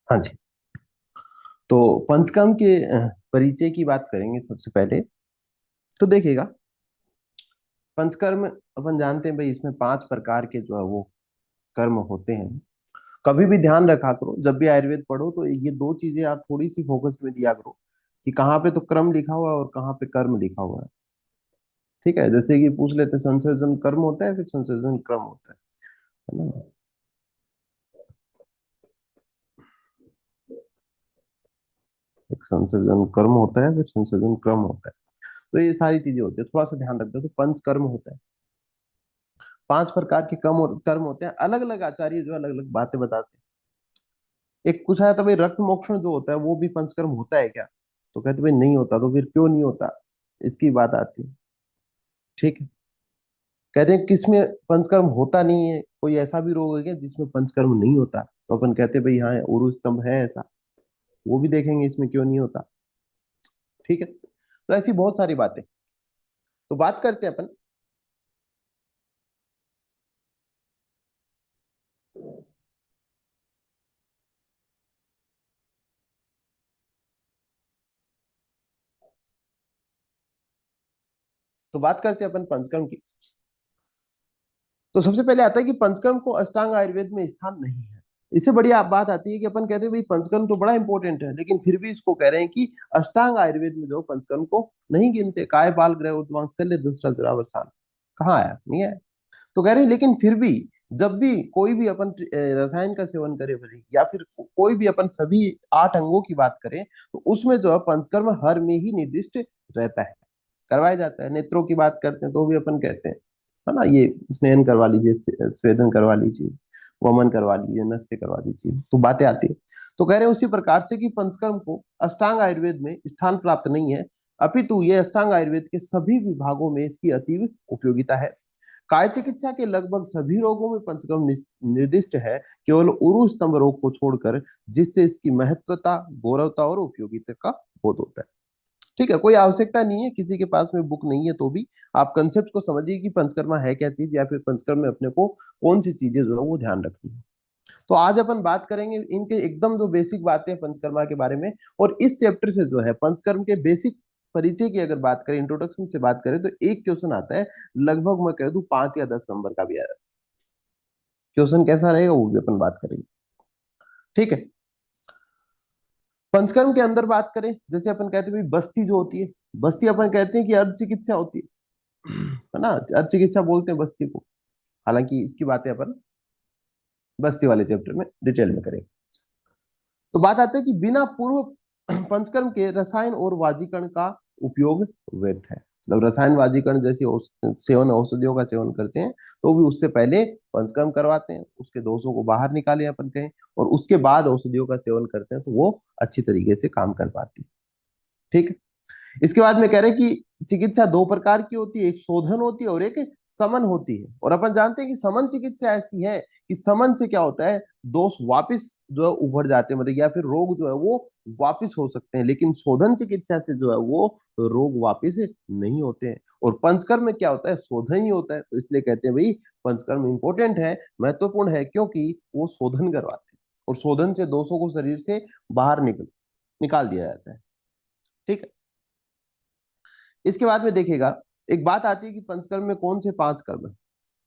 हाँ जी। तो पंचकर्म के परिचय की बात करेंगे सबसे पहले। तो देखिएगा, पंचकर्म अपन जानते हैं भाई, इसमें 5 प्रकार के जो है वो कर्म होते हैं। कभी भी ध्यान रखा करो, जब भी आयुर्वेद पढ़ो तो ये दो चीजें आप थोड़ी सी फोकस में दिया करो कि कहाँ पे तो क्रम लिखा हुआ है और कहाँ पे कर्म लिखा हुआ है। ठीक है, जैसे कि पूछ लेते हैं, संसर्जन कर्म होता है फिर संसर्जन क्रम होता है ना। एक संसर्जन कर्म होता है फिर संसर्जन क्रम होता है। तो ये सारी चीजें होती है, थोड़ा सा ध्यान रखते हो। तो पंचकर्म होता है, 5 प्रकार के कर्म होते हैं। अलग अलग आचार्य जो अलग अलग बातें बताते हैं। एक पूछा था भाई, रक्त मोक्षण जो होता है वो भी पंचकर्म होता है क्या? तो कहते भाई नहीं होता। तो फिर क्यों नहीं होता, इसकी बात आती है। ठीक है, कहते हैं किसमें पंचकर्म होता नहीं है, कोई ऐसा भी रोग है क्या जिसमें पंचकर्म नहीं होता? तो अपन कहते हैं भाई हाँ, उरु स्तंभ है ऐसा, वो भी देखेंगे इसमें क्यों नहीं होता। ठीक है, तो ऐसी बहुत सारी बातें। तो बात करते हैं अपन। तो बात करते हैं अपन पंचकर्म की। तो सबसे पहले आता है कि पंचकर्म को अष्टांग आयुर्वेद में स्थान नहीं है। इससे बड़ी आप बात आती है कि अपन कहते हैं भाई पंचकर्म तो बड़ा इंपॉर्टेंट है, लेकिन फिर भी इसको कह रहे हैं कि अष्टांग आयुर्वेद में जो पंचकर्म को नहीं गिनते। काय बाल ग्रह उद्वांग शल्य दंष्ट्रा जरावरसान, कहाँ आया? नहीं है। तो कह रहे हैं लेकिन फिर भी जब भी कोई भी अपन रसायन का सेवन करे भले, या फिर कोई भी अपन सभी 8 अंगों की बात करें, तो उसमें जो है पंचकर्म हर में ही निर्दिष्ट रहता है, करवाया जाता है। नेत्रों की बात करते हैं तो भी अपन कहते हैं, है ना, ये स्नेहन करवा लीजिए, स्वेदन करवा लीजिए, वमन करवा लीजिए, नस्य करवा दीजिए, तो बातें आती है। तो कह रहे हैं उसी प्रकार से कि पंचकर्म को अष्टांग आयुर्वेद में स्थान प्राप्त नहीं है, अपितु ये अष्टांग आयुर्वेद के सभी विभागों में इसकी अतीव उपयोगिता है। काय चिकित्सा के लगभग सभी रोगों में पंचकर्म निर्दिष्ट है, केवल उरु स्तंभ रोग को छोड़कर, जिससे इसकी महत्वता, गौरवता और उपयोगिता का बोध होता है। ठीक है, कोई आवश्यकता नहीं है, किसी के पास में बुक नहीं है तो भी आप कंसेप्ट को समझिए कि पंचकर्मा है क्या चीज, या फिर पंचकर्म में अपने को कौन सी चीजें जो है वो ध्यान रखनी है। तो आज अपन बात करेंगे इनके एकदम जो बेसिक बातें हैं पंचकर्मा के बारे में। और इस चैप्टर से जो है पंचकर्म के बेसिक परिचय की अगर बात करें, इंट्रोडक्शन से बात करें, तो एक क्वेश्चन आता है, लगभग मैं कह दूं 5 या 10 नंबर का भी आता है। क्वेश्चन कैसा रहेगा वो भी अपन बात करेंगे। ठीक है, पंचकर्म के अंदर बात करें, जैसे अपन कहते हैं भाई बस्ती जो होती है, बस्ती अपन कहते हैं कि अर्ध चिकित्सा होती है ना, अर्ध चिकित्सा बोलते हैं बस्ती को। हालांकि इसकी बातें अपन बस्ती वाले चैप्टर में डिटेल में करेंगे। तो बात आती है कि बिना पूर्व पंचकर्म के रसायन और वाजीकरण का उपयोग व्यर्थ है। मतलब रसायन वाजीकरण जैसे सेवन, औषधियों का सेवन करते हैं, तो भी उससे पहले पंचकर्म करवाते हैं, उसके दोषों को बाहर निकाले अपन कहें, और उसके बाद औषधियों का सेवन करते हैं, तो वो अच्छी तरीके से काम कर पाती है। ठीक है, इसके बाद में कह रहे हैं कि चिकित्सा 2 प्रकार की होती है, एक शोधन होती है और एक समन होती है। और अपन जानते हैं कि समन चिकित्सा ऐसी है कि समन से क्या होता है, दोष वापिस जो है उभर जाते हैं, मतलब या फिर रोग जो है वो वापिस हो सकते हैं। लेकिन शोधन चिकित्सा से जो है वो रोग वापिस नहीं होते हैं। और पंचकर्म में क्या होता है, शोधन ही होता है। तो इसलिए कहते हैं भाई पंचकर्म इंपॉर्टेंट है, महत्वपूर्ण है, क्योंकि वो शोधन करवाते हैं, और शोधन से दोषों को शरीर से बाहर निकाल दिया जाता है। ठीक है, इसके बाद में देखिएगा, एक बात आती है कि पंचकर्म में कौन से 5 कर्म है,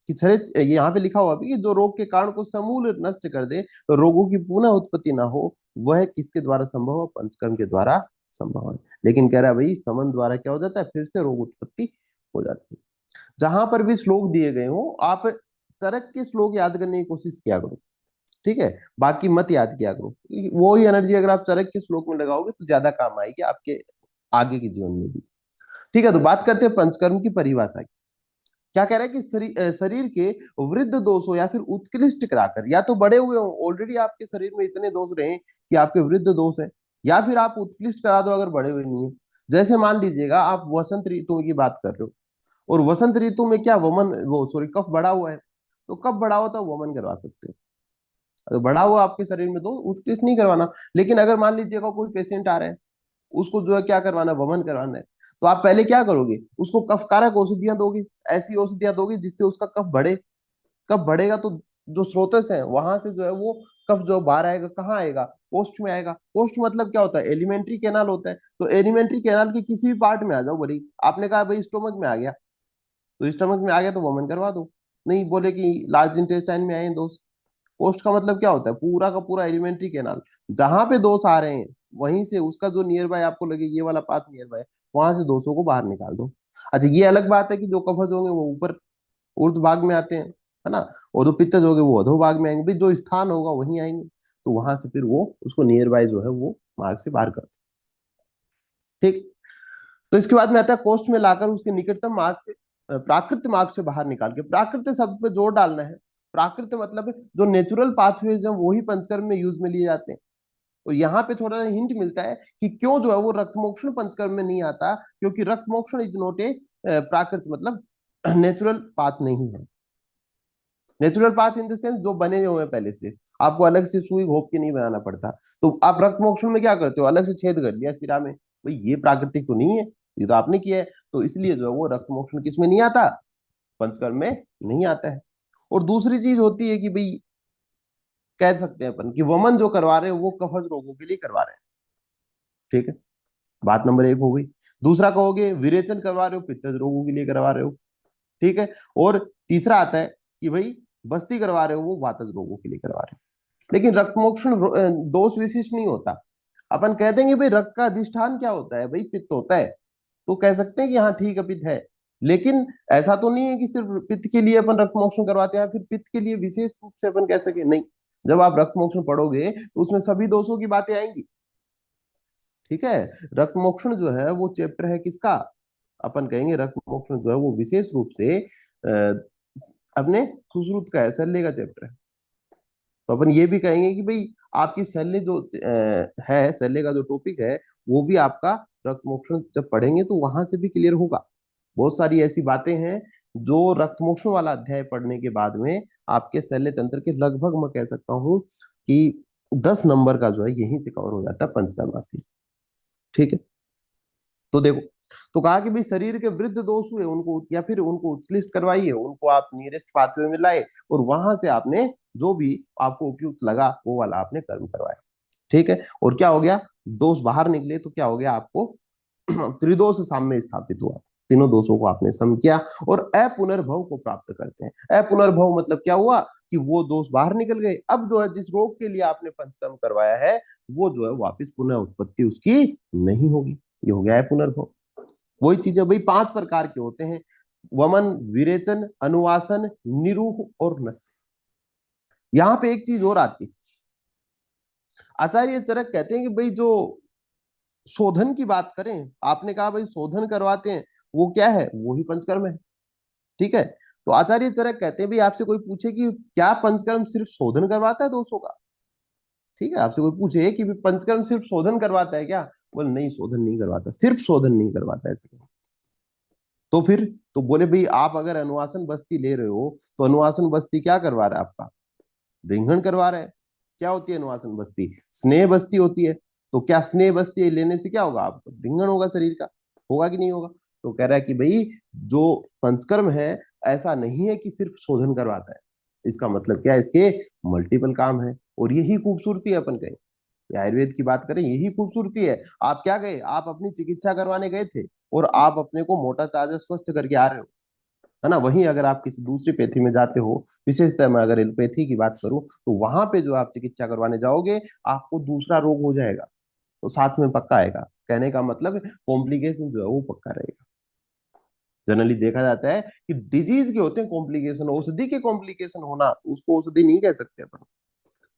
कि छरे यहाँ पे लिखा हुआ भी कि जो रोग के कारण को समूल नष्ट कर दे, तो रोगों की पुनः उत्पत्ति ना हो, वह किसके द्वारा संभव है? पंचकर्म के द्वारा संभव है। लेकिन कह रहा है भाई समन द्वारा क्या हो जाता है, फिर से रोग उत्पत्ति हो जाती है। जहां पर भी श्लोक दिए गए हो, आप चरक के श्लोक याद करने की कोशिश किया करो। ठीक है, बाकी मत याद किया करो। वो ही एनर्जी अगर आप चरक के श्लोक में लगाओगे तो ज्यादा काम आएगी आपके आगे के जीवन में भी। ठीक है, तो बात करते हैं पंचकर्म की परिभाषा की। क्या कह रहा है कि शरीर के वृद्ध दोषों या फिर उत्कृष्ट कराकर, या तो बड़े हुए हो ऑलरेडी आपके शरीर में इतने दोष रहे कि आपके वृद्ध दोष है, या फिर आप उत्कृष्ट करा दो अगर बड़े हुए नहीं है। जैसे मान लीजिएगा आप वसंत ऋतु की बात कर रहे हो, और वसंत ऋतु में क्या वमन, वो सॉरी, कफ बढ़ा हुआ है, तो कफ बढ़ा हुआ तो वमन करवा सकते हो। अगर बढ़ा हुआ आपके शरीर में तो उत्कृष्ट नहीं करवाना। लेकिन अगर मान लीजिएगा कोई पेशेंट आ रहा है, उसको जो है क्या करवाना है, वमन करवाना है, तो आप पहले क्या करोगे, उसको कफ कारक औषधियां दोगे, ऐसी औषधियां दोगे जिससे उसका कफ बढ़े। कफ बढ़ेगा तो जो स्रोतस है वहां से जो है वो कफ जो बाहर आएगा कहाँ आएगा, कोष्ठ में आएगा। कोष्ठ मतलब क्या होता है, एलिमेंट्री कैनाल होता है। तो एलिमेंट्री कैनाल के किसी भी पार्ट में आ जाओ, बड़ी आपने कहा भाई स्टोमक में आ गया, तो स्टमक में आ गया तो वोमन करवा दो। नहीं बोले कि लार्ज इंटेस्टाइन में आए दोष। कोष्ठ का मतलब क्या होता है, पूरा का पूरा एलिमेंट्री कैनाल, जहां पे दोष आ रहे हैं वहीं से उसका जो नियर बाय आपको लगे ये वाला पाथ नियर बाय, वहां से दोषों को बाहर निकाल दो। अच्छा ये अलग बात है कि जो कफज होंगे वो ऊपर ऊर्ध भाग में आते हैं, है ना, और जो पित्तज होंगे वो अधो भाग में आएंगे, भाई जो स्थान होगा वहीं आएंगे, तो वहां से फिर वो उसको नियर बाय जो है वो मार्ग से बाहर कर। ठीक। तो इसके बाद में आता है कोष्ठ में लाकर उसके निकटतम मार्ग से, प्राकृत मार्ग से बाहर निकाल के, प्राकृत शब्द पे जोर डालना है। प्राकृत मतलब जो नेचुरल पाथवेज है वही पंचकर्म में यूज में लिए जाते हैं। और यहाँ पे थोड़ा सा हिंट मिलता है कि क्यों जो है वो रक्त मोक्षण पंचकर्म में नहीं आता, क्योंकि रक्त मोक्षण इज नॉट ए प्राकृत मतलब नेचुरल पाथ नहीं है। Natural path in the sense जो बने हुए हैं पहले से, आपको अलग से सुई घोप के नहीं बनाना पड़ता। तो आप रक्त मोक्षण में क्या करते हो, अलग से छेद कर लिया सिरा में, भाई ये प्राकृतिक तो नहीं है, ये तो आपने किया है। तो इसलिए जो है वो रक्त मोक्षण किस में नहीं आता, पंचकर्म में नहीं आता है। और दूसरी चीज होती है कि भाई कह सकते हैं अपन कि वमन जो करवा रहे हैं वो कफज रोगों के लिए करवा रहे हैं। ठीक है, बात नंबर एक हो गई। दूसरा कहोगे विरेचन करवा रहे हो, पित्तज रोगों के लिए करवा रहे हो। ठीक है। और तीसरा आता है कि भाई बस्ती करवा रहे हो, वो वातज रोगों के लिए करवा रहे हो। लेकिन रक्त मोक्षण दोष विशिष्ट नहीं होता। अपन कह देंगे भाई रक्त का अधिष्ठान क्या होता है, भाई पित्त होता है, तो कह सकते हैं कि हाँ ठीक है पित्त है। लेकिन ऐसा तो नहीं है कि सिर्फ पित्त के लिए अपन रक्त मोक्षण करवाते हैं, फिर पित्त के लिए विशेष रूप से अपन कह सके, नहीं। जब आप रक्त मोक्षण पढ़ोगे तो उसमें सभी दोषों की बातें आएंगी। ठीक है। रक्त मोक्षण जो है वो चैप्टर है किसका, अपन कहेंगे रक्त मोक्षण जो है वो विशेष रूप से अपने सुश्रुत का है, शल्य का चैप्टर है। तो अपन ये भी कहेंगे कि भाई आपकी शल्य जो है, शल्य का जो टॉपिक है वो भी आपका रक्त मोक्षण जब पढ़ेंगे तो वहां से भी क्लियर होगा। बहुत सारी ऐसी बातें हैं जो रक्त मोक्षण वाला अध्याय पढ़ने के बाद में आपके शल्य तंत्र के लगभग मैं कह सकता हूँ कि 10 नंबर का जो है यहीं से कवर हो जाता है पंचकर्मा से। ठीक है। तो देखो, तो कहा कि भाई शरीर के वृद्ध दोष हुए उनको या फिर उनको उत्कृष्ट करवाइए, उनको आप नियरेस्ट पाथवे में लाए और वहां से आपने जो भी आपको उपयुक्त लगा वो वाला आपने कर्म करवाया। ठीक है। और क्या हो गया, दोष बाहर निकले तो क्या हो गया, आपको त्रिदोष साम्य स्थापित हुआ। तीनों दोषों को आपने सम किया और अपुनर्भव को प्राप्त करते हैं। अपुनर्भव मतलब क्या हुआ कि वो दोष बाहर निकल गए, अब जो है जिस रोग के लिए आपने पंचकर्म करवाया है वो जो है वापिस पुनः उत्पत्ति उसकी नहीं होगी। ये हो गया है पुनर्भव। वही चीजें भाई 5 प्रकार के होते हैं, वमन, विरेचन, अनुवासन, निरूह और नस्य। यहाँ पे एक चीज और आती है, आचार्य चरक कहते हैं कि भाई जो शोधन की बात करें, आपने कहा भाई शोधन करवाते हैं, वो क्या है, वो ही पंचकर्म है। ठीक है। तो आचार्य चरक कहते हैं भाई आपसे कोई पूछे कि क्या पंचकर्म सिर्फ शोधन करवाता है दोषों का, ठीक है, आपसे कोई पूछे कि पंचकर्म सिर्फ शोधन करवाता है क्या, बोले नहीं शोधन नहीं करवाता, सिर्फ शोधन नहीं करवाता ऐसे। तो फिर, तो बोले भाई आप अगर अनुवासन बस्ती ले रहे हो तो अनुवासन बस्ती क्या करवा रहा है आपका, रिंगण करवा रहा है। क्या होती है अनुवासन बस्ती, स्नेह बस्ती होती है। तो क्या स्नेह बस्ती लेने से क्या होगा, आपको रिंगण होगा शरीर का, होगा कि नहीं होगा। तो कह रहा है कि भाई जो पंचकर्म है ऐसा नहीं है कि सिर्फ शोधन करवाता है, इसका मतलब क्या है, इसके मल्टीपल काम है। और यही खूबसूरती है, अपन कहें आयुर्वेद की बात करें यही खूबसूरती है। आप क्या गए, आप अपनी चिकित्सा करवाने गए थे और आप अपने को मोटा ताजा स्वस्थ करके आ रहे हो, है ना। वहीं अगर आप किसी दूसरी पैथी में जाते हो, विशेषतः मैं अगर एलोपैथी की बात करूं, तो वहां पे जो आप चिकित्सा करवाने जाओगे आपको दूसरा रोग हो जाएगा, तो साथ में पक्का आएगा। कहने का मतलब कॉम्प्लिकेशन जो है वो पक्का रहेगा। जनरली देखा जाता है कि डिजीज के होते हैं कॉम्प्लिकेशन, औषधि के कॉम्प्लिकेशन होना उसको औषधि नहीं कह सकते अपन।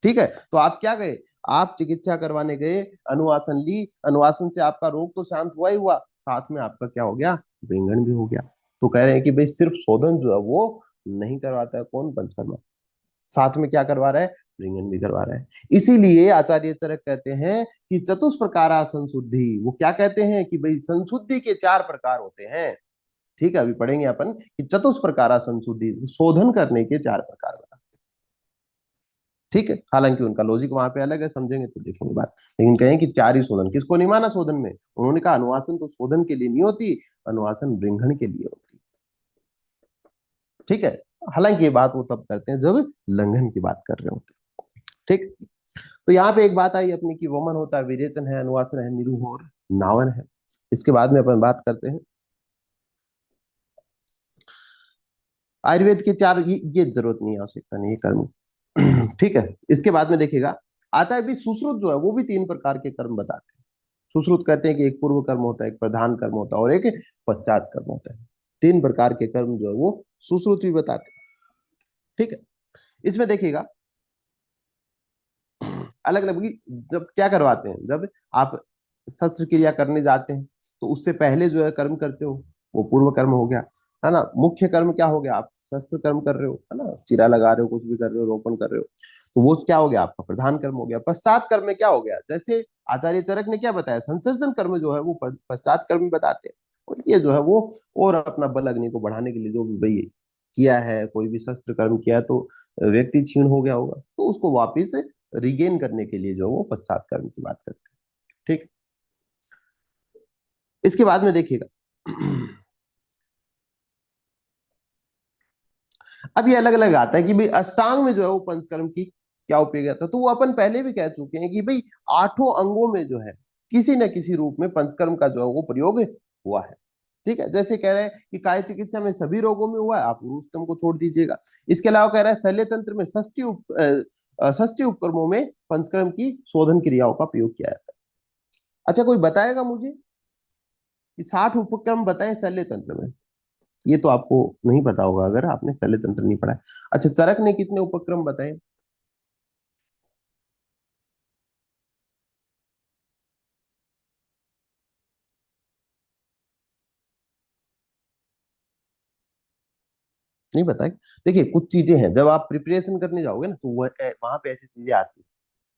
ठीक है। तो आप क्या गए, आप चिकित्सा करवाने गए, अनुवासन ली, अनुवासन से आपका रोग तो शांत हुआ ही हुआ, साथ में आपका क्या हो गया, विंगण भी हो गया। तो कह रहे हैं कि भाई सिर्फ शोधन जो है वो नहीं करवाता है, कौन, पंचकर्मा, साथ में क्या करवा रहा है, रिंगण भी करवा रहा है। इसीलिए आचार्य चरक कहते हैं कि चतुष्प्रकारा संशुद्धि, वो क्या कहते हैं कि भाई संशुद्धि के 4 प्रकार होते हैं। ठीक है, अभी पढ़ेंगे अपन कि चतुष्प्रकारा संशुद्धि, शोधन करने के 4 प्रकार बता। ठीक है, हालांकि उनका लॉजिक वहां पे अलग है, समझेंगे तो देखेंगे बात। लेकिन कहें कि 4 ही शोधन, किसको नहीं माना शोधन में, उन्होंने कहा अनुवासन तो शोधन के लिए नहीं होती, अनुवासन रिंगण के लिए होती। ठीक है। हालांकि ये बात वो तब करते हैं जब लंघन की बात कर रहे होते। ठीक। तो यहाँ पे एक बात आई अपनी कि वमन होता है, विरेचन है, अनुवाचन है, निरूह और नावन है। इसके बाद में अपन बात करते हैं आयुर्वेद के चार, ये जरूरत नहीं है, आवश्यकता नहीं है कर्म। ठीक है। इसके बाद में देखिएगा आता है भी सुश्रुत जो है वो भी तीन प्रकार के कर्म बताते हैं। सुश्रुत कहते हैं कि एक पूर्व कर्म होता है, एक प्रधान कर्म होता है और एक पश्चात कर्म होता है। तीन प्रकार के कर्म जो है वो सुश्रुत भी बताते हैं। ठीक है। इसमें देखिएगा अलग अलग, जब क्या करवाते हैं, जब आप शस्त्र क्रिया करने जाते हैं तो उससे पहले जो है कर्म करते हो वो पूर्व कर्म हो गया, है ना। मुख्य कर्म क्या हो गया, आप शस्त्र कर्म कर रहे हो, है ना, चिरा लगा रहे हो, कुछ भी कर रहे हो, रोपण कर रहे हो, तो वो क्या हो गया, आपका प्रधान कर्म हो गया। पश्चात कर्म में क्या हो गया, जैसे आचार्य चरक ने क्या बताया, संसर्जन कर्म जो है वो पश्चात कर्म बताते हैं। और ये जो है वो और अपना बल अग्नि को बढ़ाने के लिए जो भी भाई किया है, कोई भी शस्त्र कर्म किया है, तो व्यक्ति क्षीण हो गया होगा तो उसको वापिस रिगेन करने के लिए जो वो पश्चात कर्म की बात करते हैं। ठीक। इसके बाद में देखिएगा अब ये अलग अलग आता है कि भाई अष्टांग में जो है वो पंचकर्म की क्या उपयोग आता है, तो वो अपन पहले भी कह चुके हैं कि भाई आठों अंगों में जो है किसी न किसी रूप में पंचकर्म का जो है वो प्रयोग हुआ है। ठीक है। जैसे कह रहे हैं कि काय चिकित्सा में सभी रोगों में हुआ है, आप रुस्तम को छोड़ दीजिएगा। इसके अलावा कह रहा है शल्य तंत्र में षष्ठी उपक्रमों में पंचकर्म की शोधन क्रियाओं का प्रयोग किया जाता है। अच्छा, कोई बताएगा मुझे कि 60 उपक्रम बताएं शल्य तंत्र में? ये तो आपको नहीं पता होगा अगर आपने शल्य तंत्र नहीं पढ़ा है। अच्छा, चरक ने कितने उपक्रम बताए? नहीं बताए। देखिए कुछ चीजें हैं, जब आप प्रिपरेशन करने जाओगे ना तो वह वहां पे ऐसी चीजें आती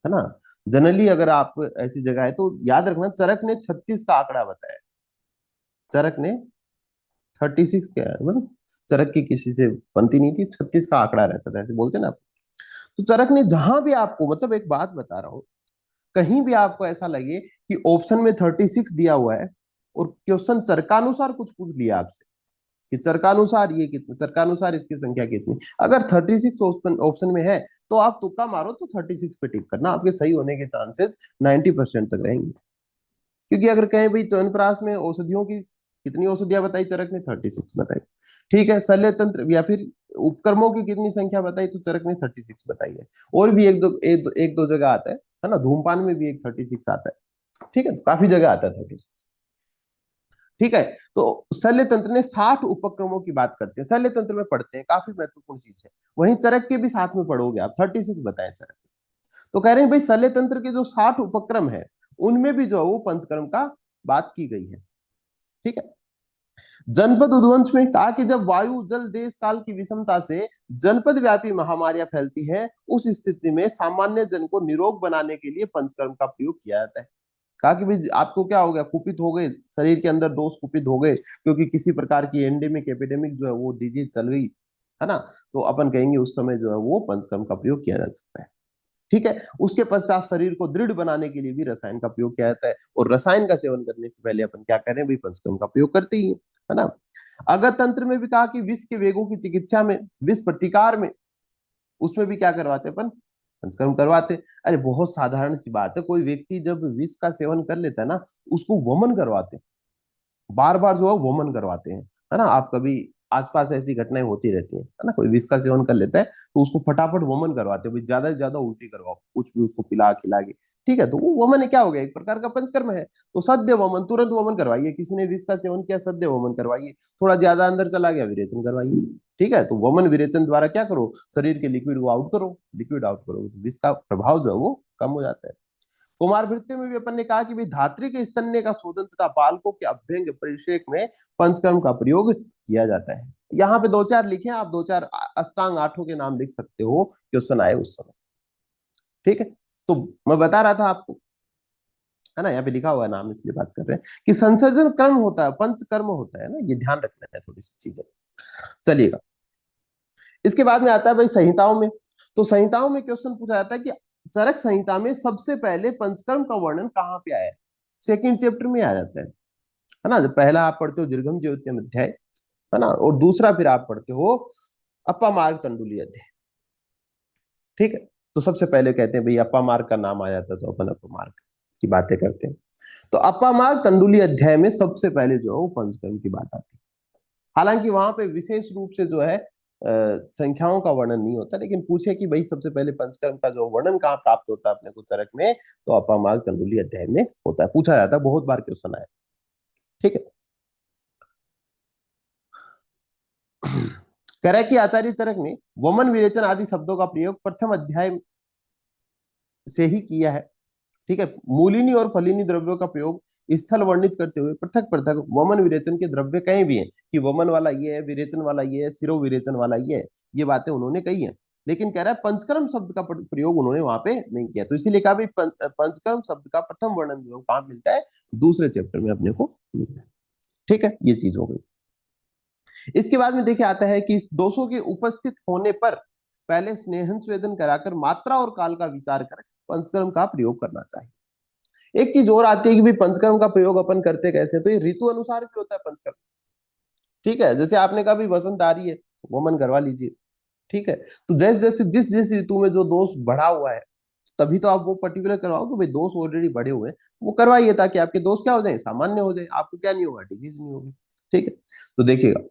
है ना। जनरली अगर आप ऐसी जगह है तो याद रखना, चरक ने 36 का आंकड़ा बताया। चरक ने 36 क्या है, मतलब चरक की किसी से बनती नहीं थी, 36 का आंकड़ा रहता था, ऐसे बोलते ना आप। तो चरक ने जहां भी आपको, मतलब एक बात बता रहा हूं, कहीं भी आपको ऐसा लगे कि ऑप्शन में 36 दिया हुआ है और क्वेश्चन चरकानुसार कुछ पूछ लिया आपसे कि चरकानुसार ये कितने, चरकानुसार इसकी संख्या कितनी, अगर 36 ऑप्शन ऑप्शन में है तो आप तुक्का मारो तो 36 पे टिक करना, आपके सही होने के चांसेस 90% तक रहेंगे। क्योंकि अगर कहें भाई च्यवनप्राश में औषधियों की कितनी औषधियां बताई, चरक ने 36 बताई। ठीक है। शल्य तंत्र या फिर उपक्रमों की कितनी संख्या बताई, तो चरक ने 36 बताई है। और भी एक दो जगह आता है ना, धूमपान में भी एक 36 आता है। ठीक है, काफी जगह आता है 36। ठीक है। तो शल्य तंत्र ने 60 उपक्रमों की बात करते हैं, शल्य तंत्र में पढ़ते हैं, काफी महत्वपूर्ण चीज है। वहीं चरक के भी साथ में पढ़ोगे आप, 36 बताए चरक। तो कह रहे हैं भाई शल्य तंत्र के जो 60 उपक्रम है उनमें भी जो है वो पंचकर्म का बात की गई है। ठीक है। जनपद उद्वंश में कहा कि जब वायु जल देश काल की विषमता से जनपद व्यापी महामारियां फैलती हैं, उस स्थिति में सामान्य जन को निरोग बनाने के लिए पंचकर्म का प्रयोग किया जाता है। कहा कि भाई आपको क्या हो गया, कुपित हो गए, शरीर के अंदर दोष कुपित हो गए क्योंकि किसी प्रकार की एंडेमिक एपिडेमिक जो है वो डिजीज चल गई, है ना, तो अपन कहेंगे उस समय जो है वो पंचकर्म का प्रयोग किया जा सकता है। ठीक है। उसके पश्चात शरीर को दृढ़ बनाने के लिए भी रसायन का प्रयोग किया जाता है, और रसायन का सेवन करने से पहले अपन क्या करें भाई, पंचकर्म का प्रयोग करते ही है ना। अगर तंत्र में भी कहा कि विष के वेगों की चिकित्सा में, विष प्रतिकार में, उसमें भी क्या करवाते हैं अपन, पंचकर्म करवाते हैं। अरे बहुत साधारण सी बात है, कोई व्यक्ति जब विष का सेवन कर लेता है ना, उसको वमन करवाते हैं, बार बार जो है वमन करवाते हैं, है ना। आप कभी आसपास ऐसी घटनाएं होती रहती हैं, है ना, कोई विष का सेवन कर लेता है तो उसको फटाफट वमन करवाते हैं, भाई ज्यादा से ज्यादा उल्टी करवाओ, कुछ भी उसको पिला खिला के। ठीक है। तो वो वमन क्या हो गया, एक प्रकार का पंचकर्म है। तो सद्य वमन, तुरंत वमन करवाइए, किसी ने विष का सेवन किया, सद्य वमन करवाइए, थोड़ा ज्यादा अंदर चला गया, विरेचन करवाइए। ठीक है। तो वमन विरेचन द्वारा क्या करो, शरीर के लिक्विड को आउट करो, लिक्विड आउट करो, विष का प्रभाव जो है वो कम हो जाता है। कुमार भृत्य में भी अपन ने कहा कि भाई धात्री के स्तन्य का शोधन तथा बालकों के अभ्यंग परिषेक में पंचकर्म का प्रयोग किया जाता है। यहाँ पे दो चार लिखे, आप दो चार अष्टांग आठों के नाम लिख सकते हो, क्वेश्चन आए उस समय। ठीक है। तो मैं बता रहा था आपको, है ना, यहाँ पे लिखा हुआ है नाम इसलिए बात कर रहे हैं कि संसर्जन कर्म होता है, पंचकर्म होता है ना, ये ध्यान रखना है थोड़ी सी चीजें। चलिएगा। इसके बाद में आता है भाई संहिताओं में। तो संहिताओं में क्वेश्चन पूछा जाता है कि चरक संहिता में सबसे पहले पंचकर्म का वर्णन कहाँ पे आया है? सेकंड चैप्टर में आ जाता है ना। जब पहला आप पढ़ते हो दीर्घम ज्योतिषम अध्याय, है ना, और दूसरा फिर आप पढ़ते हो अपा मार्ग तंडुली अध्याय। ठीक है। तो सबसे पहले कहते हैं भाई अपामार्ग का नाम आ जाता है तो अपन अपामार्ग की बातें करते हैं। तो अपामार्ग तंडुली अध्याय में सबसे पहले जो है वो पंचकर्म की बात आती है। हालांकि वहां पे विशेष रूप से जो है संख्याओं का वर्णन नहीं होता, लेकिन पूछे कि भाई सबसे पहले पंचकर्म का जो वर्णन कहाँ प्राप्त होता है अपने को चरक में, तो अपामार्ग तंडुली अध्याय में होता है। पूछा जाता है, बहुत बार क्वेश्चन आया। ठीक है। कह रहा है कि आचार्य चरक ने वमन विरेचन आदि शब्दों का प्रयोग प्रथम अध्याय से ही किया है। ठीक है। मूलिनी और फलिनी द्रव्यों का प्रयोग स्थल वर्णित करते हुए पृथक पृथक वमन विरेचन के द्रव्य कहीं भी हैं कि वमन वाला ये है, विरेचन वाला ये है, सिरो विरेचन वाला ये है, ये बातें उन्होंने कही हैं। लेकिन कह रहा है पंचकर्म शब्द का प्रयोग उन्होंने वहां पे नहीं किया, तो इसीलिए कहा भाई पंचकर्म शब्द का प्रथम वर्णन जो कहाँ मिलता है, दूसरे चैप्टर में अपने को मिलता है। ठीक है, ये चीज हो गई। इसके बाद में देखिए आता है कि इस दोषों के उपस्थित होने पर पहले स्नेहन स्वेदन कराकर मात्रा और काल का विचार कर पंचकर्म का प्रयोग करना चाहिए। एक चीज और आती है कि भाई पंचकर्म का प्रयोग अपन करते कैसे, तो ये ऋतु अनुसार भी होता है पंचकर्म। ठीक है, जैसे आपने कहा भी वसंत आ रही है, वमन करवा लीजिए। ठीक है। तो जैसे जैसे जिस जिस ऋतु में जो दोष बढ़ा हुआ है, तभी तो आप वो पर्टिकुलर करवाओ कि भाई दोष ऑलरेडी बढ़े हुए हैं, वो करवाइए ताकि आपके दोष क्या हो जाए, सामान्य हो जाए, आपको क्या नहीं होगा, डिजीज नहीं होगी। ठीक है। तो देखिएगा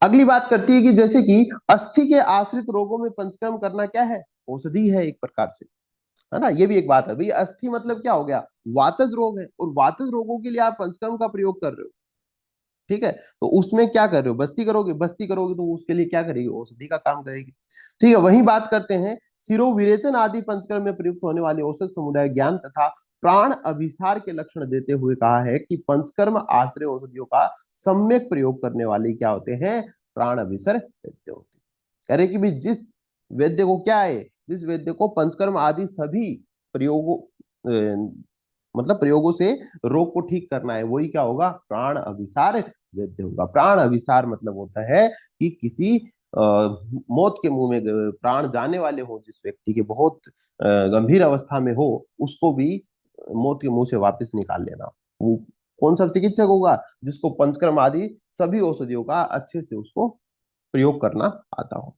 अगली बात करती है कि जैसे कि अस्थि के आश्रित रोगों में पंचकर्म करना क्या है, औषधि है एक प्रकार से, है ना। ये भी एक बात है भाई, अस्थि मतलब क्या हो गया, वातज रोग है, और वातज रोगों के लिए आप पंचकर्म का प्रयोग कर रहे हो। ठीक है। तो उसमें क्या कर रहे हो, बस्ती करोगे, बस्ती करोगे तो उसके लिए क्या करेगी, औषधि का काम करेगी। ठीक है। वही बात करते हैं, सिरो विरेचन आदि पंचकर्म में प्रयुक्त होने वाले औषध समुदाय ज्ञान तथा प्राण अभिसार के लक्षण देते हुए कहा है कि पंचकर्म आश्रय औषधियों का सम्यक प्रयोग करने वाले क्या होते हैं, प्राण अभिसर वैद्य होते हैं। कह रहे कि भी जिस वैद्य को क्या है, जिस वैद्य को पंचकर्म आदि सभी प्रयोगों मतलब प्रयोगों से रोग को ठीक करना है, वही क्या होगा, प्राण अभिसार वैद्य होगा। प्राण अभिसार मतलब होता है कि किसी मौत के मुंह में प्राण जाने वाले हो, जिस व्यक्ति के बहुत गंभीर अवस्था में हो, उसको भी मौत के मुंह से वापस निकाल लेना, वो कौन सा चिकित्सक होगा, जिसको पंचकर्म आदि सभी औषधियों का अच्छे से उसको प्रयोग करना आता हो।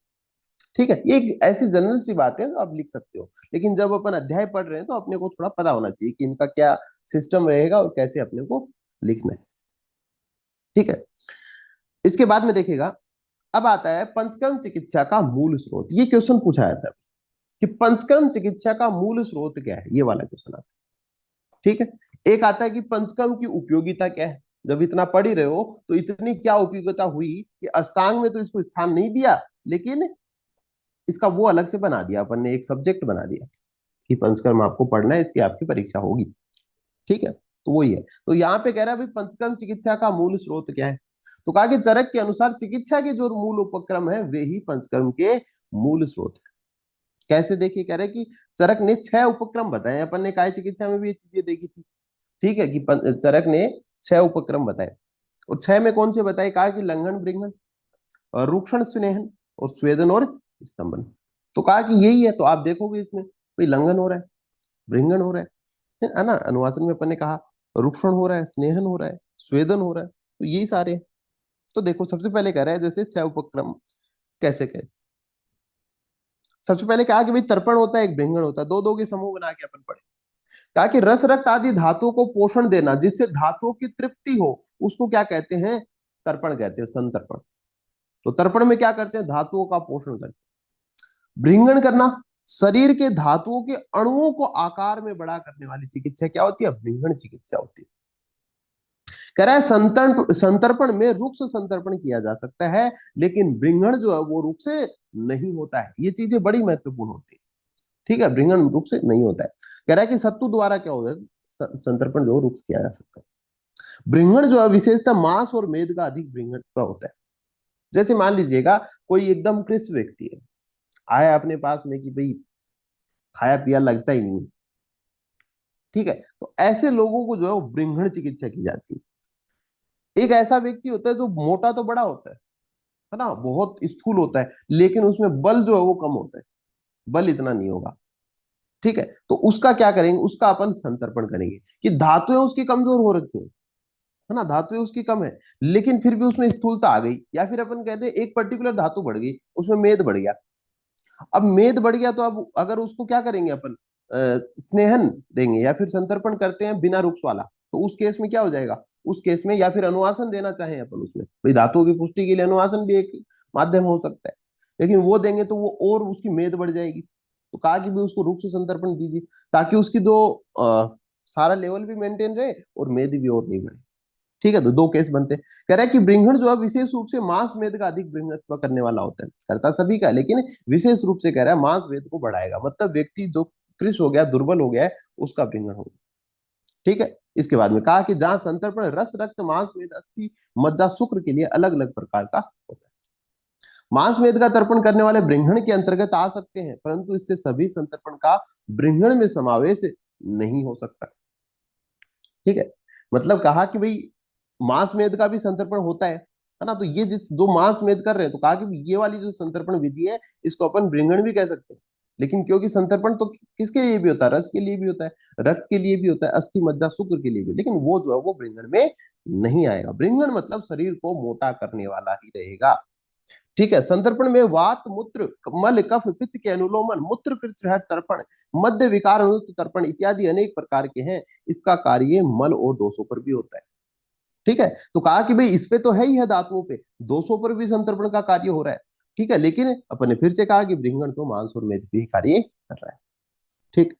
ठीक है। ये एक ऐसी जनरल सी बात है, आप लिख सकते हो, लेकिन जब अपन अध्याय पढ़ रहे हैं तो अपने को थोड़ा पता होना चाहिए कि इनका क्या सिस्टम रहेगा और कैसे अपने को लिखना है। ठीक है। इसके बाद में देखिएगा, अब आता है पंचकर्म चिकित्सा का मूल स्रोत। ये क्वेश्चन पूछा जाता है कि पंचकर्म चिकित्सा का मूल स्रोत क्या है, ये वाला क्वेश्चन आता है। ठीक है। एक आता है कि पंचकर्म की उपयोगिता क्या है, जब इतना पढ़ ही रहे हो तो इतनी क्या उपयोगिता हुई कि अष्टांग में तो इसको स्थान नहीं दिया, लेकिन इसका वो अलग से बना दिया, अपन ने एक सब्जेक्ट बना दिया कि पंचकर्म आपको पढ़ना है, इसकी आपकी परीक्षा होगी। ठीक है। तो वही है। तो यहाँ पे कह रहा है भाई पंचकर्म चिकित्सा का मूल स्रोत क्या है, तो कहा कि चरक के अनुसार चिकित्सा के जो मूल उपक्रम है वे ही पंचकर्म के मूल स्रोत है। कैसे, देखिए कह रहे कि चरक ने 6 उपक्रम बताए, अपन ने काय चिकित्सा में भी ये चीजें देखी थी। ठीक है, कि चरक ने 6 उपक्रम बताए, और 6 में कौन से बताए, कहा कि लंघन बृंघन और रूक्षण स्नेहन और स्वेदन और स्तंभन। तो कहा कि यही है, तो आप देखोगे इसमें भाई लंघन हो रहा है, बृंघन हो रहा है ना, अनुवासन में अपन ने कहा रुक्षण हो रहा है, स्नेहन हो रहा है, स्वेदन हो रहा है, तो यही सारे। तो देखो सबसे पहले कह रहा है जैसे 6 उपक्रम कैसे कैसे। सबसे पहले कहा कि भाई तर्पण होता है, एक बृंघन होता है, दो दो के समूह बना के अपन पढ़े। कहा कि रस रक्त आदि धातुओं को पोषण देना जिससे धातुओं की तृप्ति हो, उसको क्या कहते हैं, तर्पण कहते हैं, संतर्पण। तो तर्पण में क्या करते हैं, धातुओं का पोषण करते हैं। बृंघन करना, शरीर के धातुओं के अणुओं को आकार में बड़ा करने वाली चिकित्सा क्या होती है, बृंघन चिकित्सा होती है। कह रहा है संतर्पण में रुक्ष संतर्पण किया जा सकता है, लेकिन बृंघन जो है वो रुक्ष से नहीं होता है। ये चीजें बड़ी महत्वपूर्ण होती है। ठीक है, बृंघन रुक्ष से नहीं होता है। कह रहा है कि सत्तू द्वारा क्या होता है, संतर्पण जो रुक्ष किया जा सकता है। बृंघन जो है विशेषतः मांस और मेद का अधिक बृंघन का होता है। जैसे मान लीजिएगा कोई एकदम कृष व्यक्ति है, आया अपने पास में कि भाई खाया पिया लगता ही नहीं। ठीक है, तो ऐसे लोगों को जो है वो बृंघन चिकित्सा की जाती है। एक ऐसा व्यक्ति होता है जो मोटा तो बड़ा होता है ना, बहुत स्थूल होता है, लेकिन उसमें बल जो है वो कम होता है, बल इतना नहीं होगा। ठीक है, तो उसका क्या करेंगे, उसका अपन संतर्पण करेंगे कि धातुएं उसकी कमजोर हो रखी है ना, धातुएं उसकी कम है, लेकिन फिर भी उसमें स्थूलता आ गई, या फिर अपन कहते हैं एक पर्टिकुलर धातु बढ़ गई, उसमें मेद बढ़ गया। अब मेद बढ़ गया तो अब अगर उसको क्या करेंगे अपन, स्नेहन देंगे या फिर संतर्पण करते हैं बिना रुक्स वाला, तो उस केस में क्या हो जाएगा, उस केस में या फिर अनुवासन देना चाहें अपन उसमें, भाई धातुओं की पुष्टि के लिए अनुवासन भी एक माध्यम हो सकता है, लेकिन वो देंगे तो वो और उसकी मेद बढ़ जाएगी। तो कहा कि भी उसको रुक्स संतर्पण दीजिए, ताकि उसकी दो सारा लेवल भी मेंटेन रहे और मेद भी और नहीं बढ़े। ठीक है, तो दो केस बनते हैं। कह रहा है कि ब्रिंघण जो है विशेष रूप से मांस मेद का अधिक ब्रिंघत्व करने वाला होता है, करता सभी का, लेकिन विशेष रूप से कह रहा है मांस मेद को बढ़ाएगा, मतलब व्यक्ति जो कृश हो गया, दुर्बल हो गया है, उसका ब्रिंघण होगा। ठीक है, इसके बाद में कहा कि जहां संतर्पण रस रक्त मांस मेद अस्थि मज्जा शुक्र के लिए अलग अलग प्रकार का होता है। मांस मेद का तर्पण करने वाले ब्रिंघण के अंतर्गत आ सकते हैं, परंतु इससे सभी संतर्पण का ब्रिंघण में समावेश नहीं हो सकता। ठीक है, मतलब कहा कि भाई मांस मेद का भी संतर्पण होता है ना, तो ये जिस जो मांस मेद कर रहे हैं, तो कहा कि ये वाली जो संतर्पण विधि है इसको अपन ब्रिंगण भी कह सकते हैं, लेकिन क्योंकि संतर्पण तो किसके लिए भी होता है, रस के लिए भी होता है, रक्त के लिए भी होता है, अस्थि मज्जा शुक्र के लिए भी, लेकिन वो जो है वो ब्रिंगण में नहीं आएगा। ब्रिंगण मतलब शरीर को मोटा करने वाला ही रहेगा। ठीक है, संतर्पण में वात मूत्र मल कफ पित्त के अनुलोमन मूत्र कृच्छ्र तर्पण मध्य विकार अनुत तर्पण इत्यादि अनेक प्रकार के हैं। इसका कार्य मल और दोषों पर भी होता है। ठीक है, तो कहा कि भाई इस पे तो है ही है धातुओं पे, दोषों पर भी संतर्पण का कार्य हो रहा है। ठीक है, लेकिन अपन ने फिर से कहा कि ब्रिंगण तो मांस और मेद भी कार्य कर रहा है। ठीक,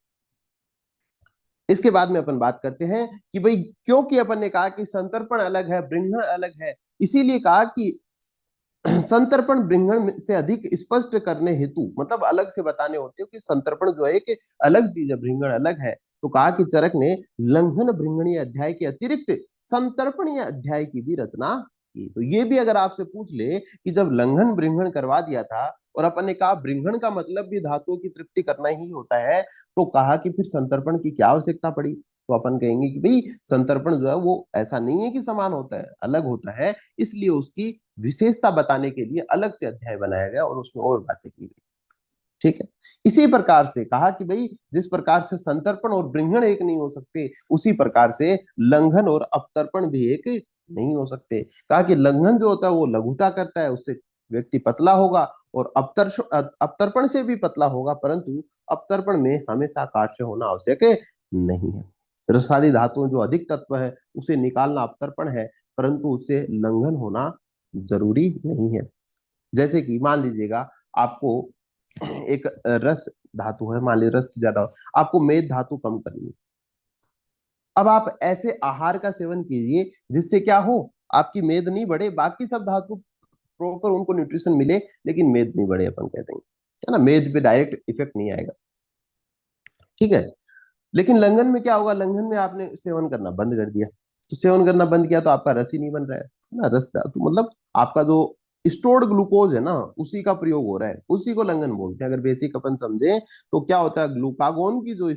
इसके बाद में अपन बात करते हैं कि भाई क्योंकि अपन ने कहा कि संतर्पण अलग है ब्रिंगण अलग है, इसीलिए कहा कि संतर्पण ब्रिंगण से अधिक स्पष्ट करने हेतु, मतलब अलग से बताने होते हो कि संतर्पण जो है एक अलग चीज है, ब्रिंगण अलग है, तो कहा कि चरक ने लंघन ब्रिंगणीय अध्याय के अतिरिक्त संतर्पणीय अध्याय की भी रचना की। तो ये भी अगर आपसे पूछ ले कि जब लंघन ब्रिंगण करवा दिया था और अपन ने कहा ब्रिंगण का मतलब भी धातुओं की तृप्ति करना ही होता है, तो कहा कि फिर संतर्पण की क्या आवश्यकता पड़ी, तो अपन कहेंगे कि भाई संतर्पण जो है वो ऐसा नहीं है कि समान होता है, अलग होता है, इसलिए उसकी विशेषता बताने के लिए अलग से अध्याय बनाया गया और उसमें और बातें की गई। ठीक है, इसी प्रकार से कहा कि भाई जिस प्रकार से संतर्पण और ब्रिंघण एक नहीं हो सकते, उसी प्रकार से लंघन और अपतर्पण भी एक नहीं हो सकते। कहा कि लंघन जो होता है वो लघुता करता है, उससे व्यक्ति पतला होगा, और अपतर्पण से भी पतला होगा, परंतु अपतर्पण में हमेशा कार्य होना आवश्यक नहीं है। रसादी धातुओं जो अधिक तत्व है उसे निकालना अपतर्पण है, परंतु उससे लंघन होना जरूरी नहीं है। जैसे कि मान लीजिएगा आपको एक रस धातु है, मान लीजिए रस ज्यादा हो, आपको मेद धातु कम करनी है। अब आप ऐसे आहार का सेवन कीजिए जिससे क्या हो, आपकी मेद नहीं बढ़े, बाकी सब धातु प्रॉपर उनको न्यूट्रिशन मिले, लेकिन मेद नहीं बढ़े, अपन कहते हैं, है ना, मेद पे डायरेक्ट इफेक्ट नहीं आएगा। ठीक है, लेकिन लंघन में क्या होगा, लंघन में आपने सेवन करना बंद कर दिया, तो सेवन करना बंद किया तो आपका रस ही नहीं बन रहा है ना, रस धातु मतलब आपका जो स्टोर्ड ग्लूकोज है ना, उसी का प्रयोग हो रहा है, उसी को लंघन बोलते हैं। अगर बेसिक अपन समझे तो क्या होता है, ग्लूकागोन की जो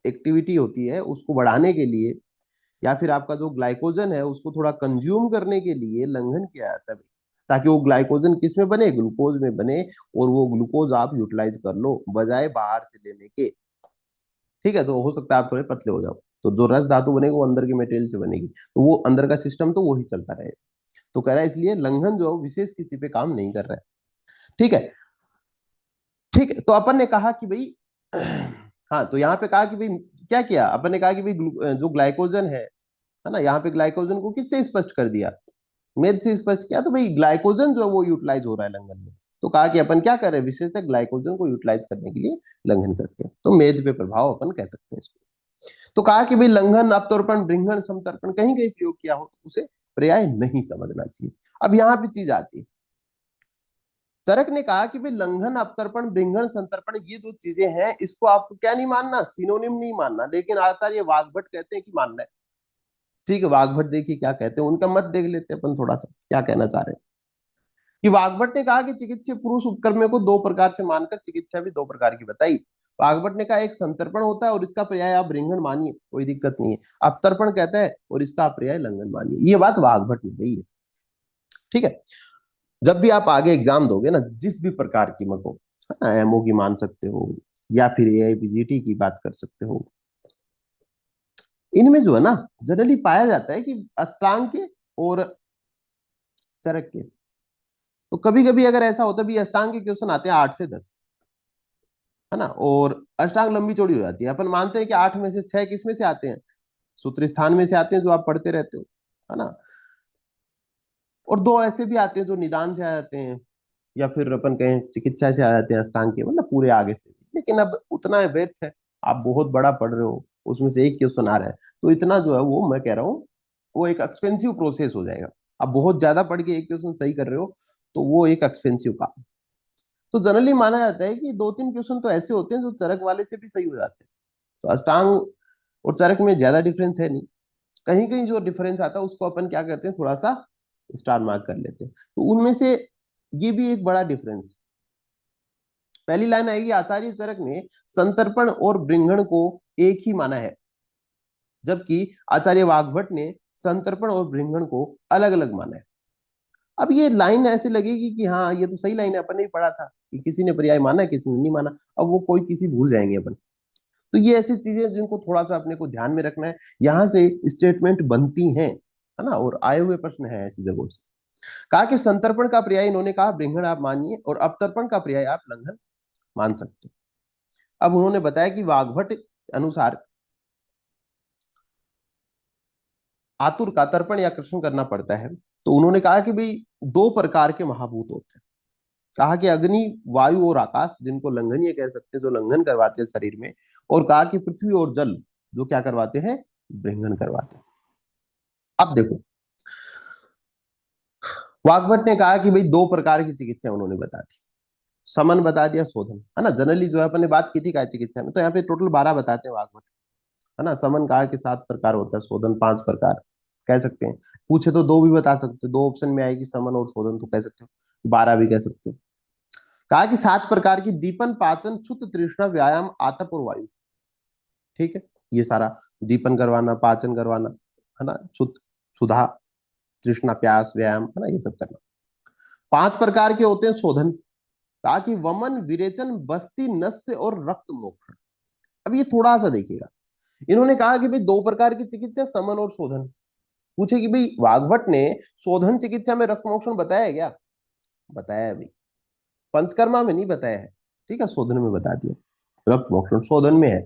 एक्टिविटी होती है उसको बढ़ाने के लिए, या फिर आपका जो ग्लाइकोजन है उसको थोड़ा कंज्यूम करने के लिए लंघन किया जाता है, ताकि वो ग्लाइकोजन किस में बने, ग्लूकोज में बने, और वो ग्लूकोज आप यूटिलाइज कर लो बजाय बाहर से लेने के। ठीक है, तो हो सकता है आप थोड़े पतले हो जाओ, तो जो रस धातु बनेगी वो अंदर के मटेरियल से बनेगी, तो वो अंदर का सिस्टम तो वही चलता रहेगा। तो कह रहा है इसलिए लंघन जो विशेष किसी पे काम नहीं कर रहा है। ठीक है, ठीक है, तो अपन ने कहा कि भाई हाँ, तो यहाँ पे कहा कि भाई क्या किया अपन ने, कहा कि भाई जो ग्लाइकोजन है ना, यहाँ पे ग्लाइकोजन को किससे स्पष्ट कर दिया, मेद से स्पष्ट किया, तो भाई ग्लाइकोजन जो है वो यूटिलाइज हो रहा है लंघन में, तो कहा कि अपन क्या कर रहे हैं, विशेषतः ग्लाइकोजन को यूटिलाइज करने के लिए लंघन करते हैं, तो मेद पे प्रभाव अपन कह सकते हैं इसको। तो कहा कि भाई लंघन अपतर्पण ब्रिंघण समतर्पण कहीं कहीं प्रयोग किया हो तो उसे पर्याय नहीं समझना चाहिए। अब यहाँ पे चीज आती है, चरक ने कहा कि भाई लंघन अपतर्पण ब्रिंघण संतर्पण ये जो चीजें हैं इसको आपको क्या नहीं मानना, सिनोनिम नहीं मानना, लेकिन आचार्य वाग्भट कहते हैं कि मानना है। ठीक है, वाग्भट देखिए क्या कहते हैं, उनका मत देख लेते हैं अपन थोड़ा सा क्या कहना चाह रहे हैं। कि वाग्भट ने कहा कि चिकित्सीय पुरुष उपकर्म को दो प्रकार से मानकर चिकित्सा भी दो प्रकार की बताई। वाग्भट ने कहा एक संतर्पण होता है और इसका पर्याय आप रिंगण मानिए, कोई दिक्कत नहीं है। अपतर्पण कहता है और इसका पर्याय लंघन मानिए, ये बात वाग्भट ने कही है। ठीक है, जब भी आप आगे एग्जाम दोगे ना, जिस भी प्रकार की मको, एमओ की मान सकते हो या फिर एआईपीजीटी की बात कर सकते हो, इनमें जो है ना जनरली पाया जाता है कि अष्टांग के और चरक के तो कभी कभी अगर ऐसा होता है भी, अष्टांग के क्वेश्चन आते हैं 8 से 10, है ना, और अष्टांग लंबी चौड़ी हो जाती है। अपन मानते हैं कि 8 में से 6 किस में से आते हैं, सूत्र स्थान में से आते हैं, जो आप पढ़ते रहते हो, है ना, और 2 ऐसे भी आते हैं जो निदान से आ जाते हैं, या फिर अपन कहें चिकित्सा से आ जाते हैं, अष्टांग के मतलब पूरे आगे से। लेकिन अब उतना व्यर्थ है, आप बहुत बड़ा पढ़ रहे हो, उसमें से एक क्वेश्चन आ रहा है, तो इतना जो है वो मैं कह रहा हूँ वो एक एक्सपेंसिव प्रोसेस हो जाएगा। आप बहुत ज्यादा पढ़ के एक क्वेश्चन सही कर रहे हो, तो वो एक एक्सपेंसिव काम। तो जनरली माना जाता है कि 2-3 क्वेश्चन तो ऐसे होते हैं जो चरक वाले से भी सही हो जाते हैं। तो अष्टांग और चरक में ज्यादा डिफरेंस है नहीं, कहीं कहीं जो डिफरेंस आता है उसको अपन क्या करते हैं, थोड़ा सा स्टार मार्क कर लेते हैं। तो उनमें से ये भी एक बड़ा डिफरेंस। पहली लाइन आएगी, आचार्य चरक ने संतर्पण और बृंघण को एक ही माना है, जबकि आचार्य वाग्भट ने संतर्पण और बृंघण को अलग अलग माना है। अब ये लाइन ऐसे लगेगी कि हाँ ये तो सही लाइन है, अपन ने भी पढ़ा था कि किसी ने पर्याय माना किसी ने नहीं माना, अब वो कोई किसी भूल जाएंगे अपन। तो ये ऐसी चीजें जिनको थोड़ा सा अपने को ध्यान में रखना है, यहाँ से स्टेटमेंट बनती हैं, है ना, और आए हुए प्रश्न है ऐसी जगहों से। कहा कि संतर्पण का पर्याय इन्होंने कहा बृंघण आप मानिए, और अवतर्पण का पर्याय आप लंघन मान सकते हो। अब उन्होंने बताया कि वाग्भट अनुसार आतुर का तर्पण या कृष्ण करना पड़ता है। तो उन्होंने कहा कि भाई 2 प्रकार के महाभूत होते हैं, कहा कि अग्नि, वायु और आकाश, जिनको लंघनीय कह सकते हैं, जो लंघन करवाते हैं शरीर में, और कहा कि पृथ्वी और जल, जो क्या करवाते हैं, बृंघन करवाते हैं। अब देखो, वाग्भट ने कहा कि भाई 2 प्रकार की चिकित्सा उन्होंने बता दी, समन बता दिया, शोधन, है ना। जनरली जो है अपन ने बात की थी काय चिकित्सा में, तो यहाँ पे टोटल 12 बताते हैं वाग्भट, है ना। समन कहा कि 7 प्रकार होता है, शोधन 5 प्रकार कह सकते हैं। पूछे तो 2 भी बता सकते हो, 2 ऑप्शन में आएगी समन और शोधन, तो कह सकते हो 12 भी कह सकते हो। कहा कि 7 प्रकार की दीपन, पाचन, क्षुत, तृष्णा, व्यायाम, आतप और वायु। ठीक है, ये सारा दीपन करवाना, पाचन करवाना, है ना, क्षुत क्षुधा, तृष्णा प्यास, व्यायाम, है ना, ये सब करना। 5 प्रकार के होते हैं शोधन, कहा कि वमन, विरेचन, बस्ती, नस्य और रक्त मोक्षण। अब ये थोड़ा सा देखिएगा, इन्होंने कहा कि भाई 2 प्रकार की चिकित्सा, समन और शोधन। पूछे कि भाई वाग्भट ने शोधन चिकित्सा में रक्त मोक्षण बताया है क्या, बताया है भाई, पंचकर्मा में नहीं बताया है, ठीक है, शोधन में बता दिया, रक्त मोक्षण शोधन में है।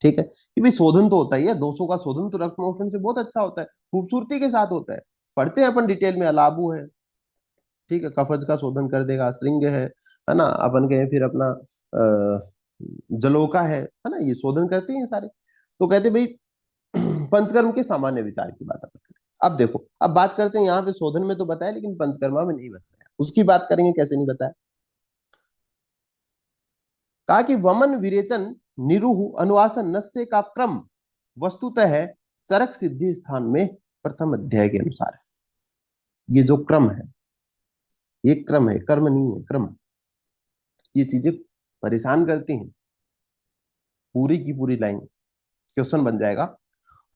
ठीक है, कि भाई शोधन तो होता ही है, 200 का शोधन तो रक्त मोक्षण से बहुत अच्छा होता है, खूबसूरती के साथ होता है, पढ़ते हैं अपन डिटेल में। अलाबू है, ठीक है, कफज का शोधन कर देगा, श्रृंग है ना, अपन कहें फिर अपना जलोका है ना, ये शोधन करते हैं सारे। तो कहते भाई पंचकर्म के सामान्य विचार की बात अपन करें। अब देखो, अब बात करते हैं यहाँ पे, शोधन में तो बताया लेकिन पंचकर्मा में नहीं बताया, उसकी बात करेंगे कैसे नहीं बताया। कहा कि वमन, विरेचन, निरूह, अनुवासन, नस्य का क्रम वस्तुतः है चरक सिद्धि स्थान में प्रथम अध्याय के अनुसार है। ये जो क्रम है, ये क्रम है, कर्म नहीं है, क्रम। ये चीजें परेशान करती हैं, पूरी की पूरी लाइन क्वेश्चन बन जाएगा।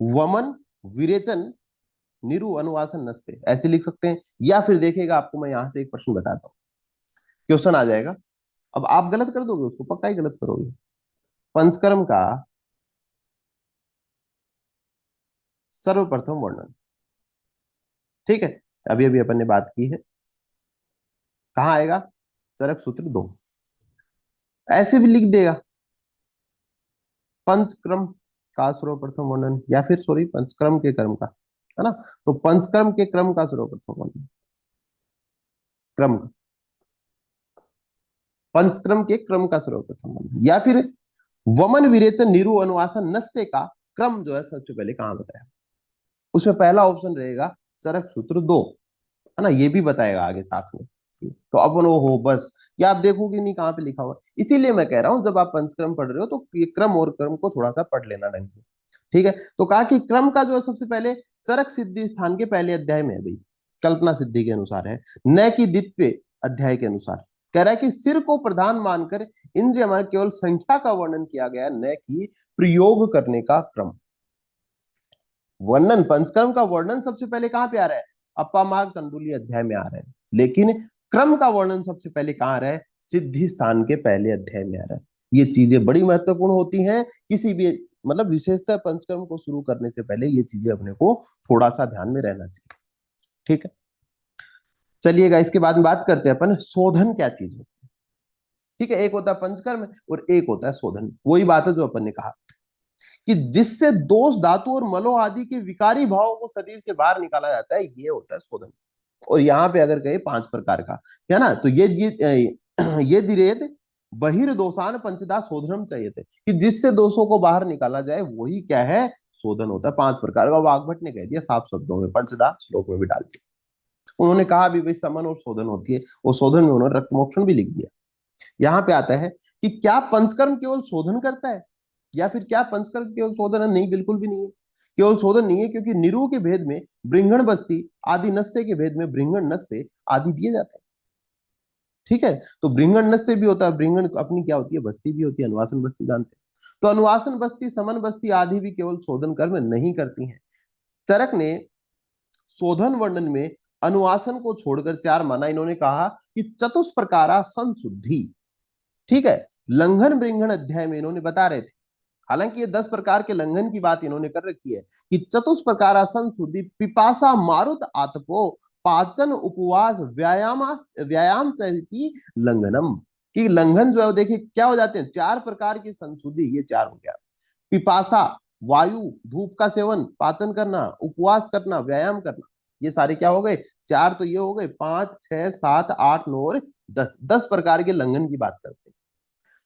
वमन, विरेचन, निरु, अनुवासन, नस्य, ऐसे लिख सकते हैं, या फिर देखेगा आपको मैं यहां से एक प्रश्न बताता हूँ, क्वेश्चन आ जाएगा। अब आप गलत कर दोगे उसको, पक्का ही गलत करोगे। पंचकर्म का सर्वप्रथम वर्णन, ठीक है, अभी अभी अपन ने बात की है, कहाँ आएगा, चरक सूत्र 2। ऐसे भी लिख देगा, पंचक्रम का सर्वप्रथम वर्णन, या फिर सॉरी पंचक्रम के क्रम का, है ना। तो पंचक्रम के क्रम का सर्वप्रथम वर्णन, क्रम का, पंचक्रम के क्रम का सर्वप्रथम वर्णन, या फिर वमन, विरेचन, निरु, अनुवासन, नस्य का क्रम जो है सबसे पहले कहाँ बताया। उसमें पहला ऑप्शन रहेगा चरक सूत्र 2, है ना, ये भी बताएगा आगे साथ में। तो अब वो हो बस, या आप देखोगे नहीं कहाँ पे लिखा हुआ, इसीलिए मैं कह रहा हूं जब आप पंचक्रम पढ़ रहे हो तो ये क्रम और क्रम को थोड़ा सा पढ़ लेना ढंग से। ठीक है, तो कहा कि क्रम का जो है सबसे पहले चरक सिद्धि स्थान के पहले अध्याय में है भाई, कल्पना सिद्धि के अनुसार है, न कि द्वितीय अध्याय के अनुसार। कह रहा है कि सिर को प्रधान मानकर इंद्रिय हमारे केवल संख्या का वर्णन किया गया, न कि प्रयोग करने का क्रम। वर्णन, पंचकर्म का वर्णन सबसे पहले कहां पे आ रहा है, अपामार्ग तंडुली अध्याय में आ रहा है, लेकिन क्रम का वर्णन सबसे पहले कहां आ रहा है, सिद्धि स्थान के पहले अध्याय में आ रहा है। ये चीजें बड़ी महत्वपूर्ण होती हैं किसी भी, मतलब विशेषतः पंचकर्म को शुरू करने से पहले ये चीजें अपने को थोड़ा सा ध्यान में रहना चाहिए। ठीक है, चलिएगा, इसके बाद में बात करते हैं अपन शोधन क्या चीज है। ठीक है, एक होता है पंचकर्म और एक होता है शोधन। वही बात है जो अपन ने कहा कि जिससे दोष धातु और मलो आदि के विकारी भावों को शरीर से बाहर निकाला जाता है, ये होता है शोधन। और यहाँ पे अगर कहे 5 प्रकार का, क्या ना, तो ये दिरेत बहिर्दोषान पंचदा शोधनम चाहिए थे, कि जिससे दोषों को बाहर निकाला जाए वही क्या है, शोधन होता है। 5 प्रकार का वाग्भट ने कह दिया साफ शब्दों में, पंचदा श्लोक में भी डाल दिया। उन्होंने कहा भी भाई समन और शोधन होती है, वो शोधन में उन्होंने रक्तमोक्षण भी लिख दिया। यहाँ पे आता है कि क्या पंचकर्म केवल शोधन करता है, या फिर क्या पंचकर्म केवल शोधन है? नहीं, बिल्कुल भी नहीं है, केवल शोधन नहीं है, क्योंकि निरु के भेद में बृंगण बस्ती आदि, नस्य के भेद में बृंगण नस्य आदि दिए जाते हैं। ठीक है, तो बृंगण नस्य भी होता है, बृंगण अपनी क्या होती है, बस्ती भी होती है, अनुवासन बस्ती जानते हैं। तो अनुवासन बस्ती, समन बस्ती आदि भी केवल शोधन कर्म नहीं करती हैं। चरक ने शोधन वर्णन में अनुवासन को छोड़कर 4 माना। इन्होंने कहा कि चतुष्प्रकारा संशुद्धि, ठीक है, लंघन बृंघन अध्याय में इन्होंने बता रहे थे। हालांकि ये 10 प्रकार के लंघन की बात इन्होंने कर रखी है कि चतुष्प्रकारा संशुद्धि पिपासा मारुत आतपो पाचन उपवास व्यायाम चैति लंघनम, कि लंघन जो है देखिए क्या हो जाते हैं, 4 प्रकार की संशुद्धि, ये 4 हो गया। पिपासा, वायु, धूप का सेवन, पाचन करना, उपवास करना, व्यायाम करना, ये सारे क्या हो गए, 4 तो ये हो गए, 5 6 7 8 9 और 10, 10 प्रकार के लंघन की बात करते हैं।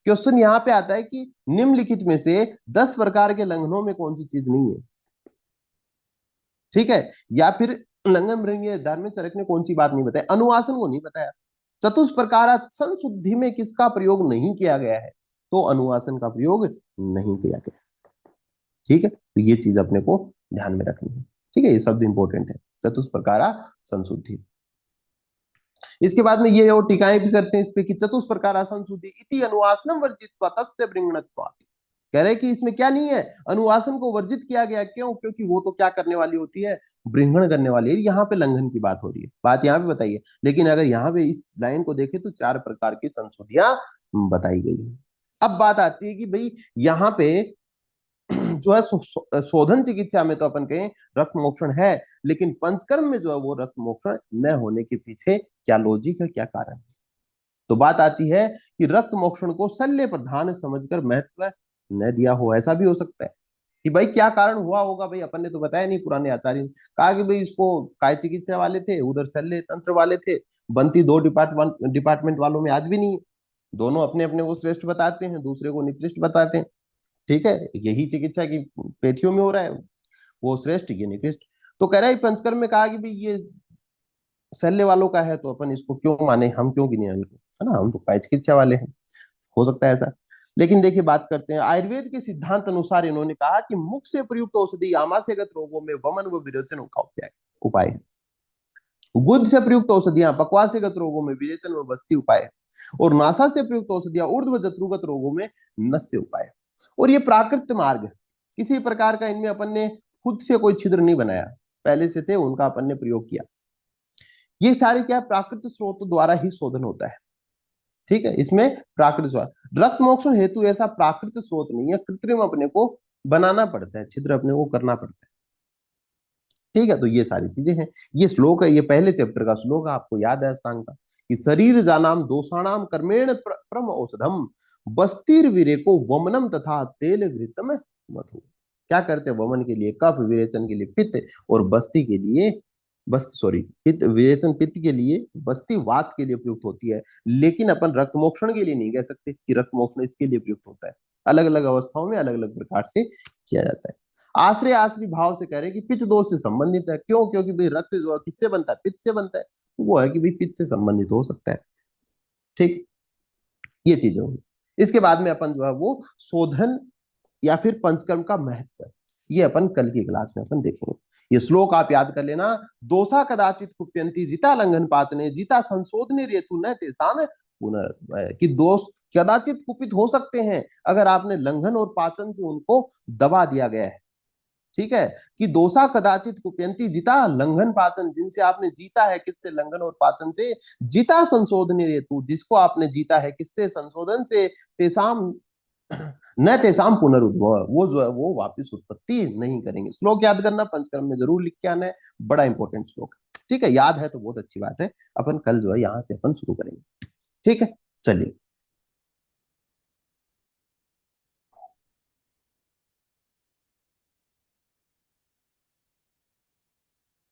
क्वेश्चन यहाँ पे आता है कि निम्नलिखित में से 10 प्रकार के लंघनों में कौन सी चीज नहीं है, ठीक है, या फिर लंघन भृंगी धार में चरक ने कौन सी बात नहीं बताई, अनुवासन को नहीं बताया। चतुष्प्रकार संशुद्धि में किसका प्रयोग नहीं किया गया है, तो अनुवासन का प्रयोग नहीं किया गया। ठीक है, तो ये चीज अपने को ध्यान में रखनी है। ठीक है, ये शब्द इंपॉर्टेंट है, चतुष्प्रकारा संशुद्धि। इसके बाद में ये और टीकाएं भी करते हैं इस पे कि चतुष्प्रकारा संशुद्धि इति अनुवासनम वर्जित्वा तस्य बृंगणत्वात्, कह रहे कि इसमें क्या नहीं है, अनुवासन को वर्जित किया गया। क्यों? क्योंकि वो तो क्या करने वाली होती है, बृंगण करने वाली है। यहाँ पे लंघन की बात हो रही है, बात यहाँ पे बताइए। लेकिन अगर यहाँ पे इस लाइन को देखें तो 4 प्रकार की संशुद्धियां बताई गई है। अब बात आती है कि भाई यहाँ पे जो है शोधन चिकित्सा में तो अपन कहें रक्त मोक्षण है, लेकिन पंचकर्म में जो है वो रक्त मोक्षण न होने के पीछे क्या लॉजिक है, क्या कारण है। तो बात आती है कि रक्त मोक्षण को शल्य प्रधान समझकर महत्व न दिया हो, ऐसा भी हो सकता है कि भाई क्या कारण हुआ होगा, भाई अपन ने तो बताया नहीं। पुराने आचार्य ने कहा कि भाई इसको काय चिकित्सा वाले थे, उधर शल्य तंत्र वाले थे, बनती 2 डिपार्टमेंट वालों में आज भी नहीं है। दोनों अपने अपने को श्रेष्ठ बताते हैं, दूसरे को निकृष्ट बताते हैं। ठीक है, यही चिकित्सा की पेथियों में हो रहा है, वो श्रेष्ठ ये निकृष्ट। तो कह रहा है पंचकर्म में कहा कि भाई ये शल्य वालों का है तो अपन इसको क्यों माने, हम क्यों गिने इनको, है ना, हम तो काय चिकित्सा वाले हैं, हो सकता है ऐसा। लेकिन देखिए बात करते हैं आयुर्वेद के सिद्धांत अनुसार, इन्होंने कहा कि मुख से प्रयुक्त औषधि आमाशयगत रोगों में वमन व विरोचन का उपाय है। गुद से प्रयुक्त औषधियां पक्वाशयगत रोगों में विरेचन व बस्ती उपाय है, और नासा से प्रयुक्त औषधियां ऊर्ध्व जत्रुगत रोगों में नस्य उपाय है। और ये प्राकृत मार्ग है, किसी प्रकार का इनमें अपन ने खुद से कोई छिद्र नहीं बनाया, पहले से थे उनका अपन ने प्रयोग किया। ये सारे क्या प्राकृतिक स्रोत द्वारा ही शोधन होता है। ठीक है, इसमें प्राकृतिक स्रोत, रक्त मोक्षण हेतु ऐसा प्राकृतिक स्रोत नहीं है, कृत्रिम अपने को बनाना पड़ता है, छिद्र अपने को करना पड़ता है। ठीक है, तो ये सारी चीजें हैं। ये श्लोक है, ये पहले चैप्टर का श्लोक है, आपको याद है अष्टांग का, कि शरीर जानाम दोषाणाम कर्मेण परम औषधम बस्तिर विरेको वमनम तथा तेल घृतम मधु। क्या करते हैं वमन के लिए कफ, विरेचन के लिए पित्त, और बस्ती के लिए पित्त, विरेचन पित्त के लिए, बस्ती वात के लिए प्रयुक्त होती है। लेकिन अपन रक्त मोक्षण के लिए नहीं कह सकते कि रक्त मोक्षण इसके लिए प्रयुक्त होता है। अलग अलग अवस्थाओं में अलग अलग प्रकार से किया जाता है। आश्रय आश्रय भाव से कह रहे हैं कि पित्त दोष से संबंधित है। क्यों? क्योंकि भाई रक्त जो है किससे बनता है, पित्त से बनता है, वो है कि भाई पित्त से संबंधित हो सकता है। ठीक, ये चीजें होंगी। इसके बाद में अपन जो है वो शोधन या फिर पंचकर्म का महत्व, ये अपन कल की क्लास में अपन देखेंगे। ये श्लोक आप याद कर लेना, दोषा कदाचित कुप्यंती जिता लंघन पाचने जिता संशोधने रेतु न तेसाम पुनः, कि दोष कदाचित कुपित हो सकते हैं अगर आपने लंघन और पाचन से उनको दबा दिया गया है। ठीक है, कि दोषा कदाचित कुप्यंती जिता लंघन पाचन, जिनसे आपने जीता है, किससे, लंघन और पाचन से, जिता संशोधन हेतु, जिसको आपने जीता है किससे, संशोधन से, तेसाम न तेसाम पुनरुद्भव, वो जो है वो वापस उत्पत्ति नहीं करेंगे। श्लोक याद करना, पंचकर्म में जरूर लिख के आना है, बड़ा इंपॉर्टेंट श्लोक है। ठीक है, याद है तो बहुत अच्छी बात है। अपन कल जो है यहाँ से अपन शुरू करेंगे। ठीक है, चलिए।